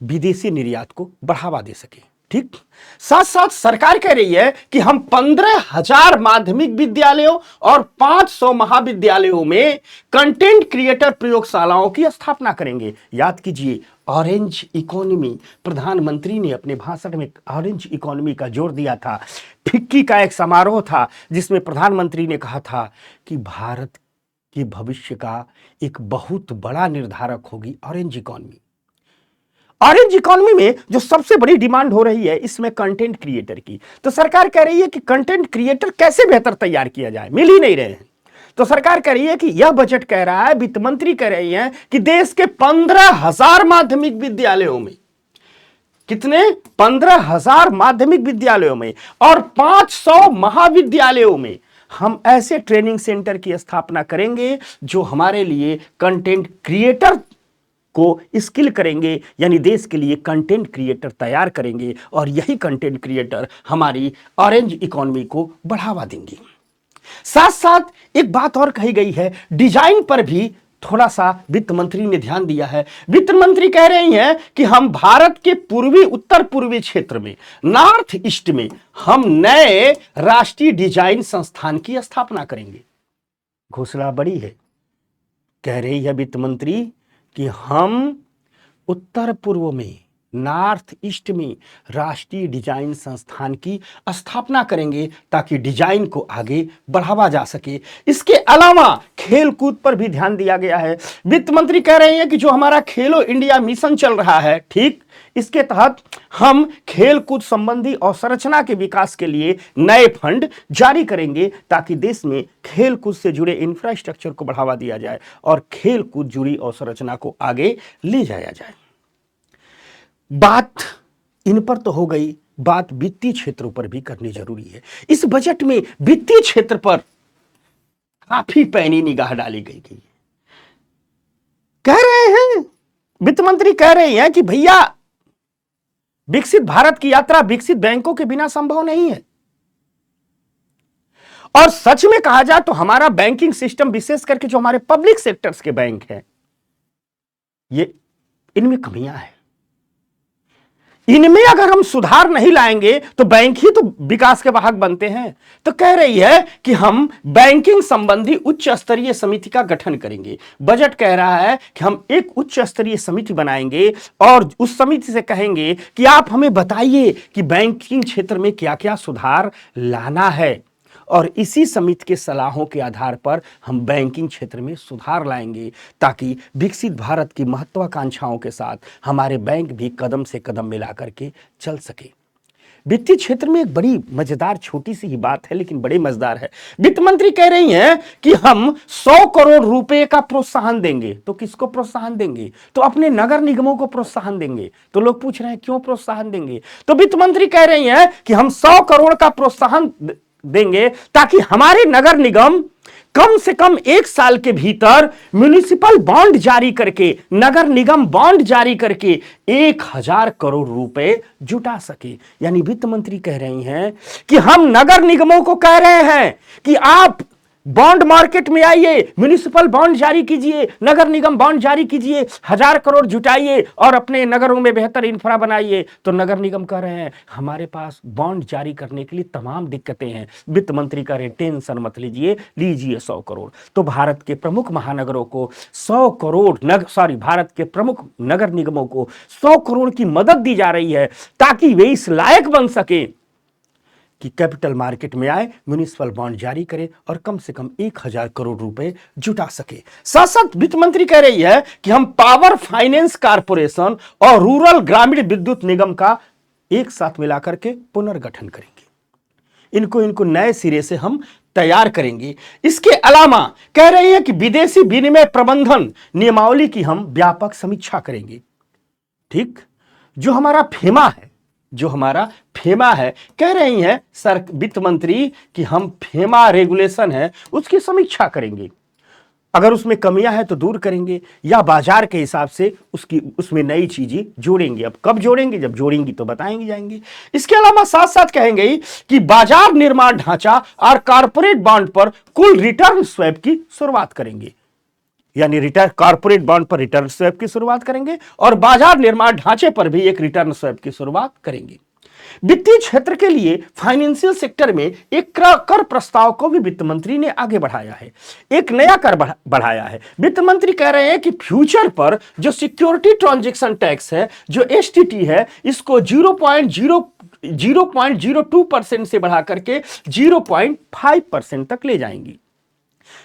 विदेशी निर्यात को बढ़ावा दे सके। ठीक। साथ साथ सरकार कह रही है कि हम 15,000 माध्यमिक विद्यालयों और 500 महाविद्यालयों में कंटेंट क्रिएटर प्रयोगशालाओं की स्थापना करेंगे। याद कीजिए, ऑरेंज इकोनॉमी, प्रधानमंत्री ने अपने भाषण में ऑरेंज इकोनॉमी का जोर दिया था। फिक्की का एक समारोह था जिसमें प्रधानमंत्री ने कहा था कि भारत के भविष्य का एक बहुत बड़ा निर्धारक होगी ऑरेंज इकोनॉमी। ऑरेंज इकोनॉमी में जो सबसे बड़ी डिमांड हो रही है इसमें कंटेंट क्रिएटर की, तो सरकार कह रही है कि कंटेंट क्रिएटर कैसे बेहतर तैयार किया जाए, मिल ही नहीं रहे हैं। तो सरकार कह रही है कि यह बजट कह रहा है, वित्त मंत्री कह रही है कि देश के 15,000 माध्यमिक विद्यालयों में, कितने, 15,000 माध्यमिक विद्यालयों में और 500 महाविद्यालयों में हम ऐसे ट्रेनिंग सेंटर की स्थापना करेंगे जो हमारे लिए कंटेंट क्रिएटर को स्किल करेंगे, यानी देश के लिए कंटेंट क्रिएटर तैयार करेंगे और यही कंटेंट क्रिएटर हमारी ऑरेंज इकोनॉमी को बढ़ावा देंगे। साथ साथ एक बात और कही गई है, डिजाइन पर भी थोड़ा सा वित्त मंत्री ने ध्यान दिया है। वित्त मंत्री कह रही हैं कि हम भारत के पूर्वी उत्तर पूर्वी क्षेत्र में, नॉर्थ ईस्ट में हम नए राष्ट्रीय डिजाइन संस्थान की स्थापना करेंगे। घोषणा बड़ी है, कह रही है वित्त मंत्री कि हम उत्तर पूर्व में, नॉर्थ ईस्ट में राष्ट्रीय डिजाइन संस्थान की स्थापना करेंगे ताकि डिजाइन को आगे बढ़ावा जा सके। इसके अलावा खेल कूद पर भी ध्यान दिया गया है। वित्त मंत्री कह रहे हैं कि जो हमारा खेलो इंडिया मिशन चल रहा है, ठीक, इसके तहत हम खेल कूद संबंधी अवसंरचना के विकास के लिए नए फंड जारी करेंगे ताकि देश में खेल कूद से जुड़े इंफ्रास्ट्रक्चर को बढ़ावा दिया जाए और खेल कूद जुड़ी अवसंरचना को आगे ले जाया जाए। बात इन पर तो हो गई, बात वित्तीय क्षेत्रों पर भी करनी जरूरी है। इस बजट में वित्तीय क्षेत्र पर काफी पैनी निगाह डाली गई है। कह रहे हैं, वित्त मंत्री कह रहे हैं कि भैया विकसित भारत की यात्रा विकसित बैंकों के बिना संभव नहीं है। और सच में कहा जाए तो हमारा बैंकिंग सिस्टम, विशेष करके जो हमारे पब्लिक सेक्टर्स के बैंक हैं, ये इनमें कमियां हैं। इनमें अगर हम सुधार नहीं लाएंगे तो बैंक ही तो विकास के वाहक बनते हैं। तो कह रही है कि हम बैंकिंग संबंधी उच्च स्तरीय समिति का गठन करेंगे। बजट कह रहा है कि हम एक उच्च स्तरीय समिति बनाएंगे और उस समिति से कहेंगे कि आप हमें बताइए कि बैंकिंग क्षेत्र में क्या क्या सुधार लाना है, और इसी समिति के सलाहों के आधार पर हम बैंकिंग क्षेत्र में सुधार लाएंगे ताकि विकसित भारत की महत्वाकांक्षाओं के साथ हमारे बैंक भी कदम से कदम मिला करके चल सके। वित्तीय क्षेत्र में एक बड़ी मजेदार छोटी सी ही बात है लेकिन बड़ी मजेदार है। वित्त मंत्री कह रही हैं कि हम 100 करोड़ रुपए का प्रोत्साहन देंगे। तो किसको प्रोत्साहन देंगे? तो अपने नगर निगमों को प्रोत्साहन देंगे। तो लोग पूछ रहे हैं क्यों प्रोत्साहन देंगे? तो वित्त मंत्री कह रही हैं कि हम 100 करोड़ का प्रोत्साहन देंगे ताकि हमारे नगर निगम कम से कम 1 साल के भीतर म्युनिसिपल बॉन्ड जारी करके, नगर निगम बॉन्ड जारी करके 1,000 करोड़ रुपए जुटा सके। यानी वित्त मंत्री कह रही हैं कि हम नगर निगमों को कह रहे हैं कि आप बॉन्ड मार्केट में आइए, म्युनिसिपल बॉन्ड जारी कीजिए, नगर निगम बॉन्ड जारी कीजिए, 1,000 करोड़ जुटाइए और अपने नगरों में बेहतर इंफ्रा बनाइए। तो नगर निगम कह रहे हैं हमारे पास बॉन्ड जारी करने के लिए तमाम दिक्कतें हैं। वित्त मंत्री कह रहे टेंशन मत लीजिए, लीजिए 100 करोड़। तो भारत के प्रमुख महानगरों को 100 करोड़ भारत के प्रमुख नगर निगमों को 100 करोड़ की मदद दी जा रही है ताकि वे इस लायक बन सके कि कैपिटल मार्केट में आए, म्युनिसिपल बॉन्ड जारी करे और कम से कम 1,000 करोड़ रुपए जुटा सके। साथ साथ वित्त मंत्री कह रही है कि हम पावर फाइनेंस कारपोरेशन और रूरल ग्रामीण विद्युत निगम का एक साथ मिलाकर के पुनर्गठन करेंगे। इनको नए सिरे से हम तैयार करेंगे। इसके अलावा कह रही है कि विदेशी विनिमय प्रबंधन नियमावली की हम व्यापक समीक्षा करेंगे। ठीक, जो हमारा फेमा है, कह रही हैं सर वित्त मंत्री कि हम फेमा रेगुलेशन है उसकी समीक्षा करेंगे। अगर उसमें कमियां हैं तो दूर करेंगे या बाजार के हिसाब से उसमें नई चीजें जोड़ेंगे। अब कब जोड़ेंगे? जब जोड़ेंगी तो बताएंगे जाएंगे। इसके अलावा साथ साथ कहेंगे कि बाजार निर्माण ढांचा और कॉर्पोरेट बॉन्ड पर कुल रिटर्न स्वैप की शुरुआत करेंगे। यानी कॉर्पोरेट बॉन्ड पर रिटर्न स्वैप की शुरुआत करेंगे और बाजार निर्माण ढांचे पर भी एक रिटर्न स्वैप की शुरुआत करेंगे। वित्तीय क्षेत्र के लिए फाइनेंशियल सेक्टर में एक कर प्रस्ताव को भी वित्त मंत्री ने आगे बढ़ाया है। एक नया कर बढ़ाया है। वित्त मंत्री कह रहे हैं कि फ्यूचर पर जो सिक्योरिटी ट्रांजैक्शन टैक्स है, जो एसटीटी है, इसको 0.02% से बढ़ा करके 0.5% तक ले जाएंगी।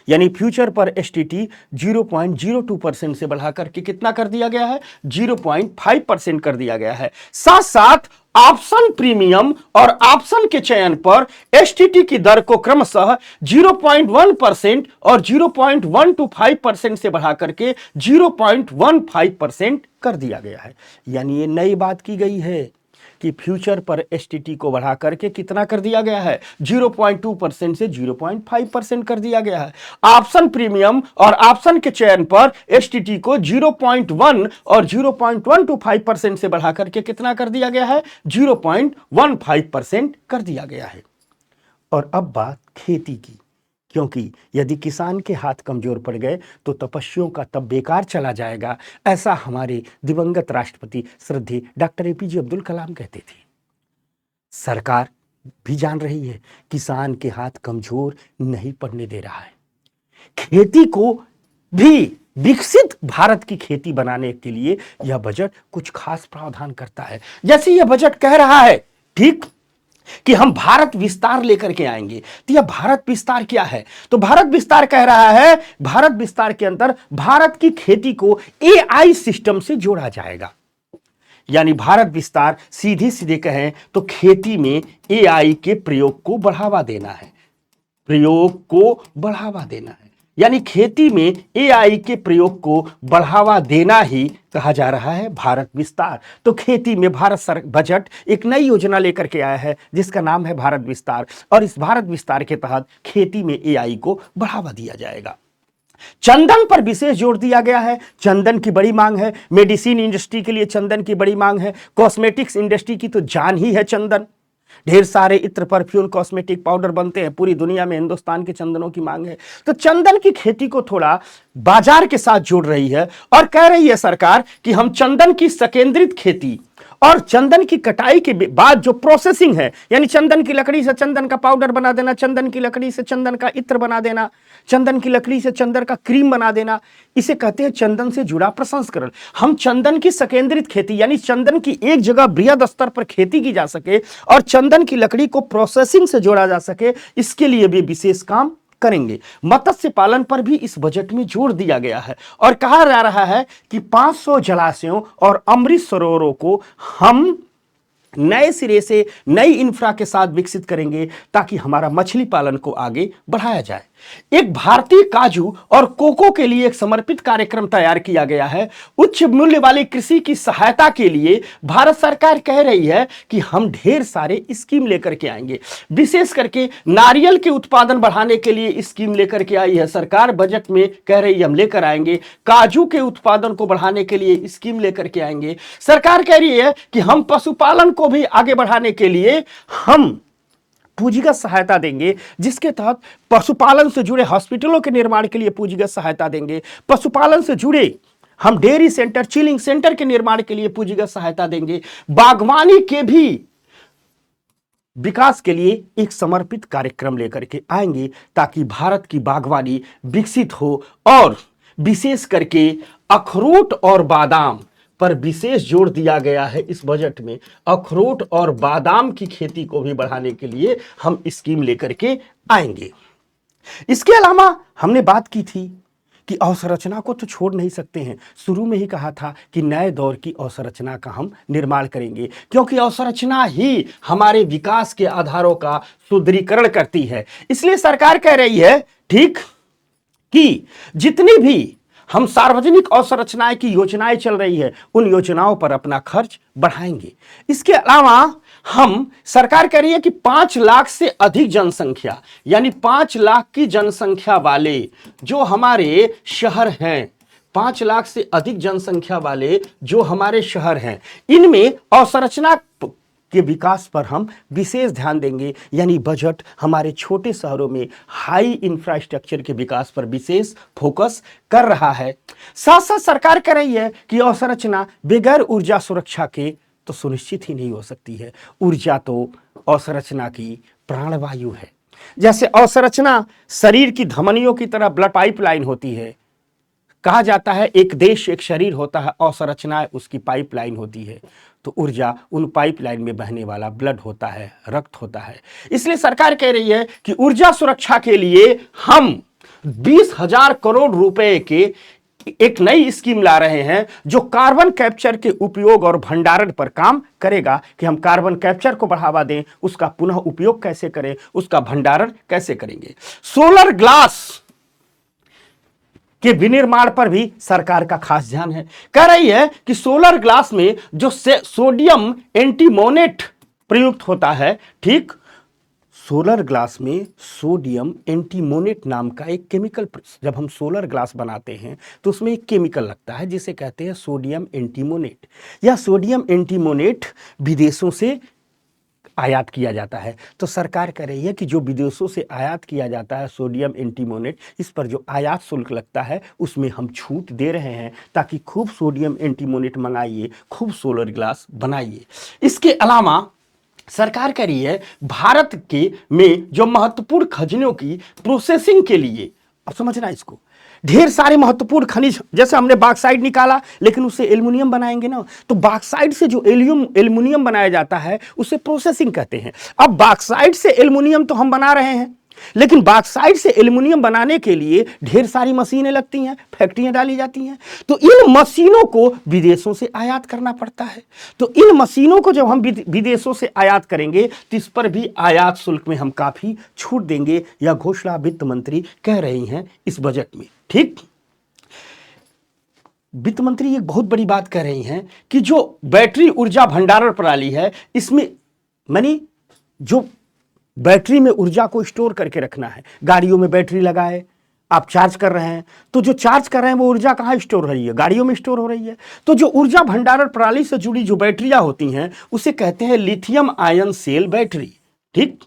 यानी फ्यूचर पर एसटीटी 0.02% से बढ़ा करके कितना कर दिया गया है? 0.5% कर दिया गया है। साथ साथ ऑप्शन प्रीमियम और ऑप्शन के चयन पर एसटीटी की दर को क्रमशः 0.1% और 0.125% से बढ़ा करके 0.15% कर दिया गया है। यानी ये नई बात की गई है कि फ्यूचर पर एसटीटी को बढ़ा करके कितना कर दिया गया है? 0.2% से 0.5% कर दिया गया है। ऑप्शन प्रीमियम और ऑप्शन के चयन पर एसटीटी को 0.1 और 0.125% से बढ़ा करके कितना कर दिया गया है? 0.15% कर दिया गया है। और अब बात खेती की, क्योंकि यदि किसान के हाथ कमजोर पड़ गए तो तपस्वियों का तब बेकार चला जाएगा, ऐसा हमारे दिवंगत राष्ट्रपति श्रद्धेय डॉक्टर एपीजे अब्दुल कलाम कहते थे। सरकार भी जान रही है किसान के हाथ कमजोर नहीं पड़ने दे रहा है। खेती को भी विकसित भारत की खेती बनाने के लिए यह बजट कुछ खास प्रावधान करता है। जैसे यह बजट कह रहा है, ठीक, कि हम भारत विस्तार लेकर के आएंगे। तो यह भारत विस्तार क्या है? तो भारत विस्तार कह रहा है, भारत विस्तार के अंदर भारत की खेती को एआई सिस्टम से जोड़ा जाएगा। यानी भारत विस्तार सीधे सीधे कहें तो खेती में एआई के प्रयोग को बढ़ावा देना है, प्रयोग को बढ़ावा देना है। यानी खेती में एआई के प्रयोग को बढ़ावा देना ही कहा जा रहा है भारत विस्तार। तो खेती में भारत बजट एक नई योजना लेकर के आया है जिसका नाम है भारत विस्तार, और इस भारत विस्तार के तहत खेती में एआई को बढ़ावा दिया जाएगा। चंदन पर विशेष जोर दिया गया है। चंदन की बड़ी मांग है, मेडिसिन इंडस्ट्री के लिए चंदन की बड़ी मांग है, कॉस्मेटिक्स इंडस्ट्री की तो जान ही है चंदन। ढेर सारे इत्र, परफ्यूम, कॉस्मेटिक पाउडर बनते हैं पूरी दुनिया में, हिंदुस्तान के चंदनों की मांग है। तो चंदन की खेती को थोड़ा बाजार के साथ जोड़ रही है और कह रही है सरकार कि हम चंदन की संकेंद्रित खेती और चंदन की कटाई के बाद जो प्रोसेसिंग है, यानी चंदन की लकड़ी से चंदन का पाउडर बना देना, चंदन की लकड़ी से चंदन का इत्र बना देना, चंदन की लकड़ी से चंदन का क्रीम बना देना, इसे कहते हैं चंदन से जुड़ा प्रसंस्करण। हम चंदन की संकेंद्रित खेती, यानी चंदन की एक जगह बृहद स्तर पर खेती की जा सके और चंदन की लकड़ी को प्रोसेसिंग से जोड़ा जा सके, इसके लिए भी विशेष काम करेंगे। मत्स्य पालन पर भी इस बजट में जोर दिया गया है और कहा जा रहा है कि 500 जलाशयों और अमृत सरोवरों को हम नए सिरे से नई इंफ्रा के साथ विकसित करेंगे ताकि हमारा मछली पालन को आगे बढ़ाया जाए। एक भारतीय काजू और कोको के लिए एक समर्पित कार्यक्रम तैयार किया गया है। उच्च मूल्य वाली कृषि की सहायता के लिए भारत सरकार कह रही है कि हम ढेर सारे स्कीम लेकर के आएंगे। विशेष करके नारियल के उत्पादन बढ़ाने के लिए स्कीम लेकर के आई है सरकार, बजट में कह रही है हम लेकर आएंगे। काजू के उत्पादन को बढ़ाने के लिए स्कीम लेकर के आएंगे। सरकार कह रही है कि हम पशुपालन को भी आगे बढ़ाने के लिए हम पूंजीगत सहायता देंगे, जिसके तहत पशुपालन से जुड़े हॉस्पिटलों के निर्माण के लिए पूंजीगत सहायता देंगे। पशुपालन से जुड़े हम डेयरी सेंटर, चिलिंग सेंटर के निर्माण के लिए पूंजीगत सहायता देंगे। बागवानी के भी विकास के लिए एक समर्पित कार्यक्रम लेकर के आएंगे ताकि भारत की बागवानी विकसित हो। और विशेष करके अखरोट और बादाम पर विशेष जोर दिया गया है इस बजट में। अखरोट और बादाम की खेती को भी बढ़ाने के लिए हम स्कीम लेकर के आएंगे। इसके अलावा हमने बात की थी कि अवसंरचना को तो छोड़ नहीं सकते हैं। शुरू में ही कहा था कि नए दौर की अवसंरचना का हम निर्माण करेंगे, क्योंकि अवसंरचना ही हमारे विकास के आधारों का सुदृढ़ीकरण करती है। इसलिए सरकार कह रही है, ठीक, कि जितनी भी हम सार्वजनिक अवसंरचनाएं की योजनाएं चल रही है उन योजनाओं पर अपना खर्च बढ़ाएंगे। इसके अलावा हम सरकार कह रही है कि 5 लाख से अधिक जनसंख्या, यानी 5 लाख की जनसंख्या वाले जो हमारे शहर हैं, 5 लाख से अधिक जनसंख्या वाले जो हमारे शहर हैं, इनमें अवसंरचना के विकास पर हम विशेष ध्यान देंगे। यानी बजट हमारे छोटे शहरों में हाई इंफ्रास्ट्रक्चर के विकास पर विशेष फोकस कर रहा है। साथ साथ सरकार कह रही है कि अवसंरचना बगैर ऊर्जा सुरक्षा के तो सुनिश्चित ही नहीं हो सकती है। ऊर्जा तो अवसंरचना की प्राणवायु है। जैसे अवसंरचना शरीर की धमनियों की तरह ब्लड पाइपलाइन होती है, कहा जाता है एक देश एक शरीर होता है, अवसंरचना उसकी पाइपलाइन होती है, तो ऊर्जा उन पाइपलाइन में बहने वाला ब्लड होता है, रक्त होता है। इसलिए सरकार कह रही है कि ऊर्जा सुरक्षा के लिए हम 20,000 करोड़ रुपए के एक नई स्कीम ला रहे हैं जो कार्बन कैप्चर के उपयोग और भंडारण पर काम करेगा कि हम कार्बन कैप्चर को बढ़ावा दें, उसका पुनः उपयोग कैसे करें, उसका भंडारण कैसे करेंगे। सोलर ग्लास के विनिर्माण पर भी सरकार का खास ध्यान है। कह रही है कि सोलर ग्लास में जो सोडियम एंटीमोनेट प्रयुक्त होता है, ठीक, सोलर ग्लास में सोडियम एंटीमोनेट नाम का एक केमिकल, जब हम सोलर ग्लास बनाते हैं तो उसमें एक केमिकल लगता है जिसे कहते हैं सोडियम एंटीमोनेट। यह सोडियम एंटीमोनेट विदेशों से आयात किया जाता है। तो सरकार कह रही है कि जो विदेशों से आयात किया जाता है सोडियम एंटीमोनेट, इस पर जो आयात शुल्क लगता है उसमें हम छूट दे रहे हैं ताकि खूब सोडियम एंटीमोनेट मंगाइए, खूब सोलर ग्लास बनाइए। इसके अलावा सरकार कह रही है भारत के में जो महत्वपूर्ण खनिजों की प्रोसेसिंग के लिए, अब समझना इसको, ढेर सारे महत्वपूर्ण खनिज, जैसे हमने बॉक्साइट निकाला लेकिन उससे एल्युमिनियम बनाएंगे ना, तो बॉक्साइट से जो एल्युमिनियम बनाया जाता है उसे प्रोसेसिंग कहते हैं। अब बॉक्साइट से एल्युमिनियम तो हम बना रहे हैं, लेकिन बॉक्साइट से एल्युमिनियम बनाने के लिए ढेर सारी मशीनें लगती हैं, फैक्ट्रियां डाली जाती हैं, तो इन मशीनों को विदेशों से आयात करना पड़ता है। तो इन मशीनों को जब हम विदेशों से आयात करेंगे तो इस पर भी आयात शुल्क में हम काफी छूट देंगे, यह घोषणा वित्त मंत्री कह रही हैं इस बजट में। ठीक, वित्त मंत्री एक बहुत बड़ी बात कह रही हैं कि जो बैटरी ऊर्जा भंडारण प्रणाली है, इसमें मानी जो बैटरी में ऊर्जा को स्टोर करके रखना है, गाड़ियों में बैटरी लगाए, आप चार्ज कर रहे हैं, तो जो चार्ज कर रहे हैं वो ऊर्जा कहाँ स्टोर हो रही है, गाड़ियों में स्टोर हो रही है। तो जो ऊर्जा भंडारण प्रणाली से जुड़ी जो बैटरियां होती हैं उसे कहते हैं लिथियम आयन सेल बैटरी। ठीक,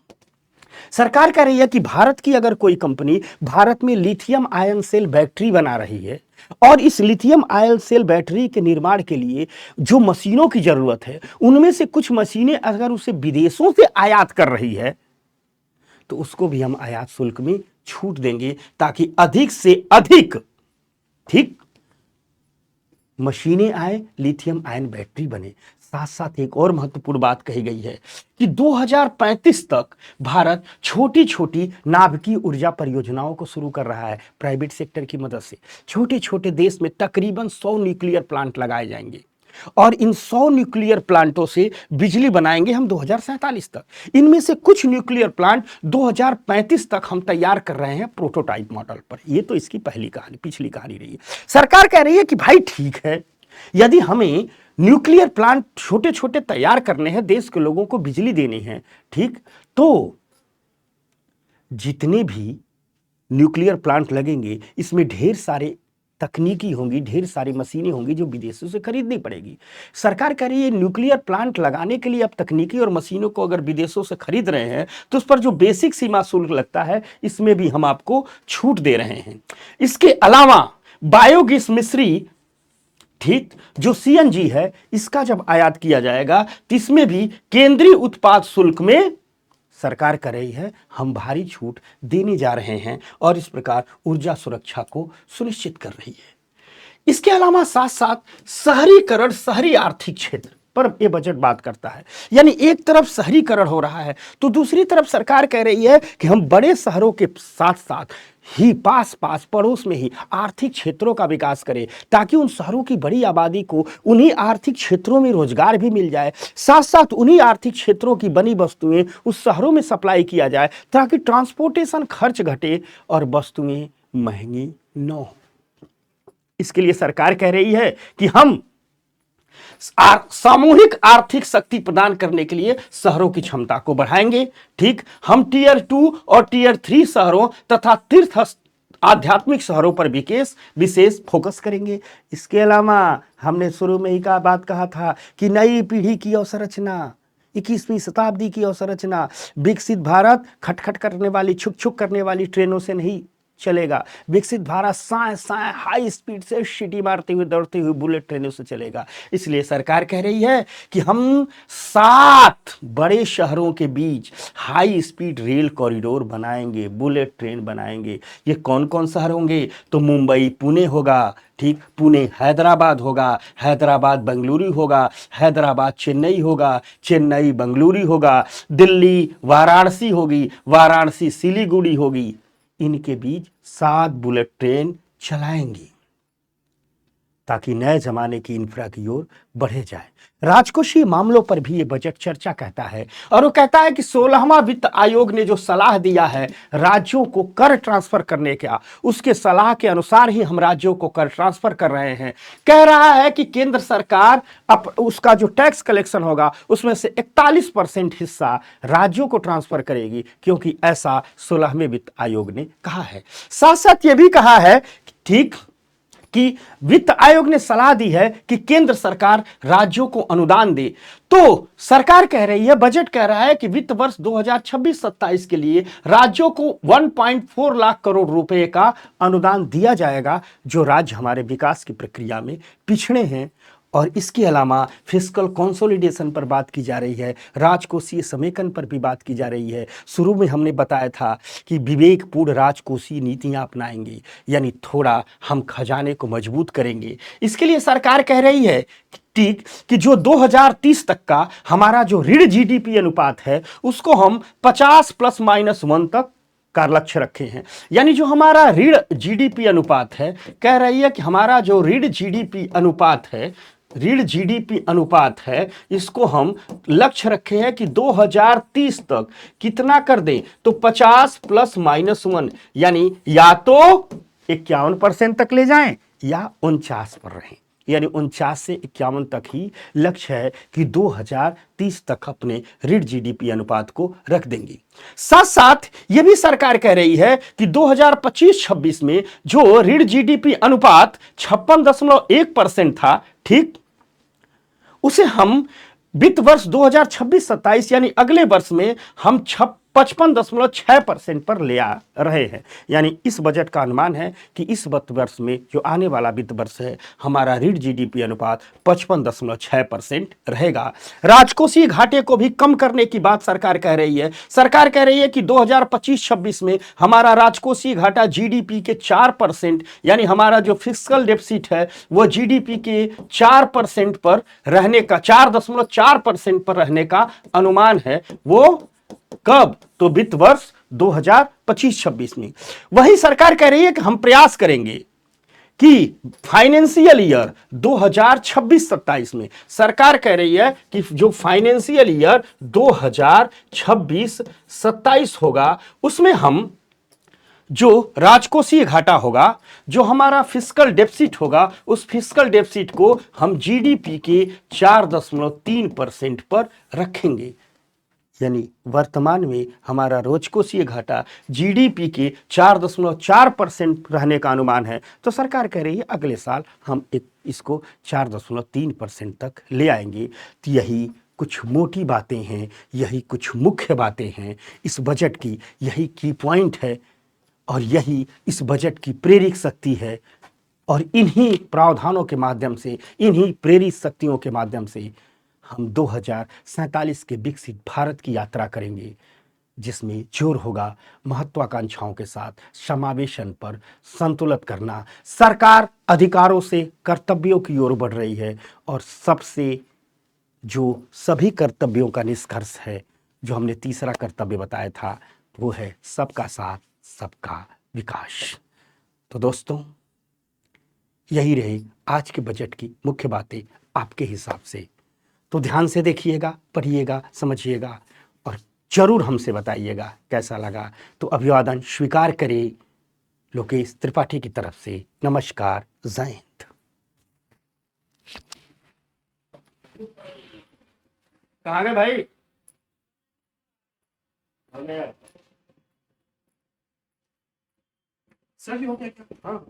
सरकार कह रही है कि भारत की अगर कोई कंपनी भारत में लिथियम आयन सेल बैटरी बना रही है और इस लिथियम आयन सेल बैटरी के निर्माण के लिए जो मशीनों की जरूरत है, उनमें से कुछ मशीनें अगर उसे विदेशों से आयात कर रही है तो उसको भी हम आयात शुल्क में छूट देंगे ताकि अधिक से अधिक, ठीक, मशीनें आए, लिथियम आयन बैटरी बने। साथ साथ एक और महत्वपूर्ण बात कही गई है कि 2035 तक भारत छोटी छोटी नाभिकीय ऊर्जा परियोजनाओं को शुरू कर रहा है प्राइवेट सेक्टर की मदद से। छोटे छोटे देश में तकरीबन 100 न्यूक्लियर प्लांट लगाए जाएंगे और इन 100 न्यूक्लियर प्लांटों से बिजली बनाएंगे हम 2047 तक। इनमें से कुछ न्यूक्लियर प्लांट 2035 तक हम तैयार कर रहे हैं प्रोटोटाइप मॉडल पर। ये तो इसकी पहली कहानी, पिछली कहानी रही है। सरकार कह रही है कि भाई ठीक है, यदि हमें न्यूक्लियर प्लांट छोटे छोटे तैयार करने हैं, देश के लोगों को बिजली देनी है, ठीक, तो जितने भी न्यूक्लियर प्लांट लगेंगे इसमें ढेर सारे तकनीकी होंगी, ढेर सारी मशीनें होंगी जो विदेशों से खरीदनी पड़ेगी। सरकार कह रही है न्यूक्लियर प्लांट लगाने के लिए अब तकनीकी और मशीनों को अगर विदेशों से खरीद रहे हैं तो उस पर जो बेसिक सीमा शुल्क लगता है इसमें भी हम आपको छूट दे रहे हैं। इसके अलावा बायोगैस मिश्री, ठीक, जो सीएनजी है, इसका जब आयात किया जाएगा तो इसमें भी केंद्रीय उत्पाद शुल्क में सरकार कर रही है हम भारी छूट देने जा रहे हैं और इस प्रकार ऊर्जा सुरक्षा को सुनिश्चित कर रही है। इसके अलावा साथ साथ शहरीकरण, शहरी आर्थिक क्षेत्र पर यह बजट बात करता है। यानी एक तरफ शहरीकरण हो रहा है तो दूसरी तरफ सरकार कह रही है कि हम बड़े शहरों के साथ साथ ही पास पास पड़ोस में ही आर्थिक क्षेत्रों का विकास करें ताकि उन शहरों की बड़ी आबादी को उन्हीं आर्थिक क्षेत्रों में रोजगार भी मिल जाए, साथ साथ उन्हीं आर्थिक क्षेत्रों की बनी वस्तुएं उस शहरों में सप्लाई किया जाए ताकि ट्रांसपोर्टेशन खर्च घटे और वस्तुएं महंगी न हो। इसके लिए सरकार कह रही है कि हम सामूहिक आर्थिक शक्ति प्रदान करने के लिए शहरों की क्षमता को बढ़ाएंगे। ठीक, हम टीयर 2 और टीयर 3 शहरों तथा तीर्थ आध्यात्मिक शहरों पर विशेष फोकस करेंगे। इसके अलावा हमने शुरू में ही बात कहा था कि नई पीढ़ी की अवसंरचना, 21वीं शताब्दी की अवसंरचना, विकसित भारत खटखट करने वाली, छुक छुक करने वाली ट्रेनों से नहीं चलेगा। विकसित भारत साए साए हाई स्पीड से सीटी मारते हुए दौड़ते हुए बुलेट ट्रेनों से चलेगा। इसलिए सरकार कह रही है कि हम 7 बड़े शहरों के बीच हाई स्पीड रेल कॉरिडोर बनाएंगे, बुलेट ट्रेन बनाएंगे। ये कौन कौन शहर होंगे? तो मुंबई पुणे होगा, ठीक, पुणे हैदराबाद होगा, हैदराबाद बेंगलुरु होगा, हैदराबाद चेन्नई होगा, चेन्नई बेंगलुरु होगा, दिल्ली वाराणसी होगी, वाराणसी सिलीगुड़ी होगी। इनके बीच 7 बुलेट ट्रेन चलाएंगी ताकि नए जमाने की इंफ्रा की ओर बढ़े जाए। राजकोषीय मामलों पर भी ये बजट चर्चा कहता है, और वो कहता है कि 16वां वित्त आयोग ने जो सलाह दिया है राज्यों को कर ट्रांसफर करने का, उसके सलाह के अनुसार ही हम राज्यों को कर ट्रांसफर कर रहे हैं। कह रहा है कि केंद्र सरकार उसका जो टैक्स कलेक्शन होगा उसमें से 41% हिस्सा राज्यों को ट्रांसफर करेगी, क्योंकि ऐसा 16वें वित्त आयोग ने कहा है। साथ साथ यह भी कहा है, ठीक, कि वित्त आयोग ने सलाह दी है कि केंद्र सरकार राज्यों को अनुदान दे। तो सरकार कह रही है, बजट कह रहा है कि वित्त वर्ष 2026-27 के लिए राज्यों को 1.4 लाख करोड़ रुपए का अनुदान दिया जाएगा, जो राज्य हमारे विकास की प्रक्रिया में पिछड़े हैं। और इसके अलावा फिस्कल कंसोलिडेशन पर बात की जा रही है, राजकोषीय समेकन पर भी बात की जा रही है। शुरू में हमने बताया था कि विवेकपूर्ण राजकोषीय नीतियां अपनाएंगे, यानी थोड़ा हम खजाने को मजबूत करेंगे। इसके लिए सरकार कह रही है, ठीक, कि जो 2030 तक का हमारा जो ऋण जीडीपी अनुपात है उसको हम 50+-1 तक का लक्ष्य रखे हैं। यानी जो हमारा ऋण जीडीपी अनुपात है, कह रही है कि हमारा जो ऋण जीडीपी अनुपात है, ऋण जीडीपी अनुपात है, इसको हम लक्ष्य रखे हैं कि 2030 तक कितना कर दें, तो 50+-1, यानी या तो 51% तक ले जाएं या 49 पर रहें। यानी 49 से 51 तक ही लक्ष्य है कि 2030 तक अपने ऋण जीडीपी अनुपात को रख देंगे। साथ साथ यह भी सरकार कह रही है कि 2025-26 में जो ऋण जीडीपी अनुपात 56.1% था, ठीक, उसे हम वित्त वर्ष 2026-27 यानी अगले वर्ष में हम 55.6% पर ले आ रहे हैं। यानी इस बजट का अनुमान है कि इस वित्त वर्ष में, जो आने वाला वित्त वर्ष है, हमारा ऋण जीडीपी अनुपात 55.6% रहेगा। राजकोषीय घाटे को भी कम करने की बात सरकार कह रही है। सरकार कह रही है कि 2025-26 में हमारा राजकोषीय घाटा जीडीपी के 4%, यानी हमारा जो फिस्कल डेफिसिट है वो जीडीपी के 4% पर रहने का, 4.4% पर रहने का अनुमान है। वो कब? तो वित्त वर्ष 2025-26 में। वही सरकार कह रही है कि हम प्रयास करेंगे कि फाइनेंशियल ईयर 2026-27 में, सरकार कह रही है कि जो फाइनेंशियल ईयर 2026-27 होगा उसमें हम जो राजकोषीय घाटा होगा, जो हमारा फिस्कल डेफिसिट होगा, उस फिस्कल डेफिसिट को हम जीडीपी के 4.3% पर रखेंगे। यानी वर्तमान में हमारा राजकोषीय घाटा जीडीपी के 4.4% रहने का अनुमान है। तो सरकार कह रही है अगले साल हम इसको 4.3% तक ले आएंगे। तो यही कुछ मोटी बातें हैं, यही कुछ मुख्य बातें हैं इस बजट की, यही की पॉइंट है और यही इस बजट की प्रेरक शक्ति है। और इन्हीं प्रावधानों के माध्यम से, इन्हीं प्रेरित शक्तियों के माध्यम से हम 2047 के विकसित भारत की यात्रा करेंगे, जिसमें जोर होगा महत्वाकांक्षाओं के साथ समावेशन पर संतुलित करना। सरकार अधिकारों से कर्तव्यों की ओर बढ़ रही है और सबसे जो सभी कर्तव्यों का निष्कर्ष है, जो हमने तीसरा कर्तव्य बताया था, वो है सबका साथ सबका विकास। तो दोस्तों, यही रही आज के बजट की मुख्य बातें आपके हिसाब से। तो ध्यान से देखिएगा, पढ़िएगा, समझिएगा और जरूर हमसे बताइएगा कैसा लगा। तो अभिवादन स्वीकार करें लोकेश त्रिपाठी की तरफ से। नमस्कार, जय हिंद। कहाँ गए भाई? सही हो गया क्या? हाँ।